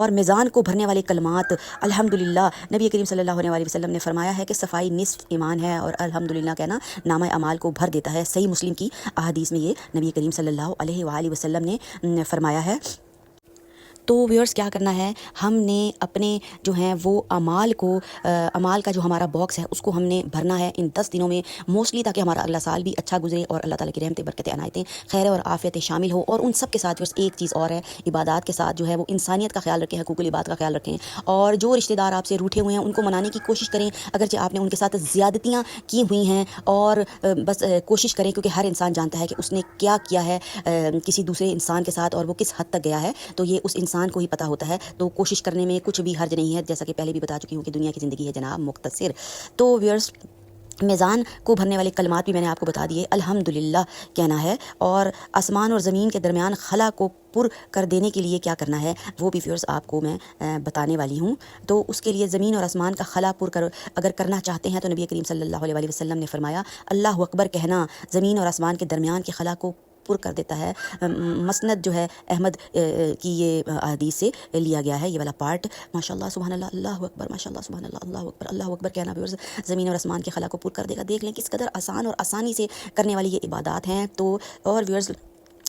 اور میزان کو بھرنے والے کلمات الحمدللہ نبی کریم صلی اللہ علیہ وسلم نے فرمایا ہے کہ صفائی نصف ایمان ہے، اور الحمدللہ کہنا نامہ اعمال کو بھر دیتا ہے۔ صحیح مسلم کی احادیث میں یہ نبی کریم صلی اللہ علیہ وآلہ وسلم نے فرمایا ہے۔ تو ویورز کیا کرنا ہے، ہم نے اپنے جو ہیں وہ اعمال کا جو ہمارا باکس ہے اس کو ہم نے بھرنا ہے ان 10 دنوں میں موسٹلی، تاکہ ہمارا اگلا سال بھی اچھا گزرے اور اللہ تعالیٰ کی رحمتیں برکتیں عنایتیں خیر اور عافیتیں شامل ہو۔ اور ان سب کے ساتھ ویورز ایک چیز اور ہے، عبادات کے ساتھ جو ہے وہ انسانیت کا خیال رکھیں، حقوق العباد کا خیال رکھیں، اور جو رشتہ دار آپ سے روٹھے ہوئے ہیں ان کو منانے کی کوشش کریں، اگرچہ آپ نے ان کے ساتھ زیادتیاں کی ہوئی ہیں، اور بس کوشش کریں، کیونکہ ہر انسان جانتا ہے کہ اس نے کیا کیا ہے کسی دوسرے انسان کے ساتھ اور وہ کس حد تک گیا ہے، تو یہ اس انسان کو ہی پتہ ہوتا ہے۔ تو کوشش کرنے میں کچھ بھی حرج نہیں ہے، جیسا کہ پہلے بھی بتا چکی ہوں کہ دنیا کی زندگی ہے جناب مختصر۔ تو ویورز میزان کو بھرنے والے کلمات بھی میں نے آپ کو بتا دیے، الحمدللہ کہنا ہے، اور آسمان اور زمین کے درمیان خلا کو پر کر دینے کے لیے کیا کرنا ہے وہ بھی ویورز آپ کو میں بتانے والی ہوں۔ تو اس کے لیے زمین اور آسمان کا خلا پر اگر کرنا چاہتے ہیں تو نبی کریم صلی اللہ علیہ وسلم نے فرمایا اللہ اکبر کہنا زمین اور آسمان کے درمیان کے خلا کو پر کر دیتا ہے۔ مسند جو ہے احمد کی یہ حدیث سے لیا گیا ہے یہ والا پارٹ۔ ماشاء اللہ سبحان اللہ، اللہ اکبر، ماشاء اللہ سبحان اللہ، اللہ اکبر، اللہ اکبر کہنا ویورز زمین اور آسمان کے خلا کو پر کر دے گا۔ دیکھ لیں کس قدر آسان اور آسانی سے کرنے والی یہ عبادات ہیں۔ تو اور ویورز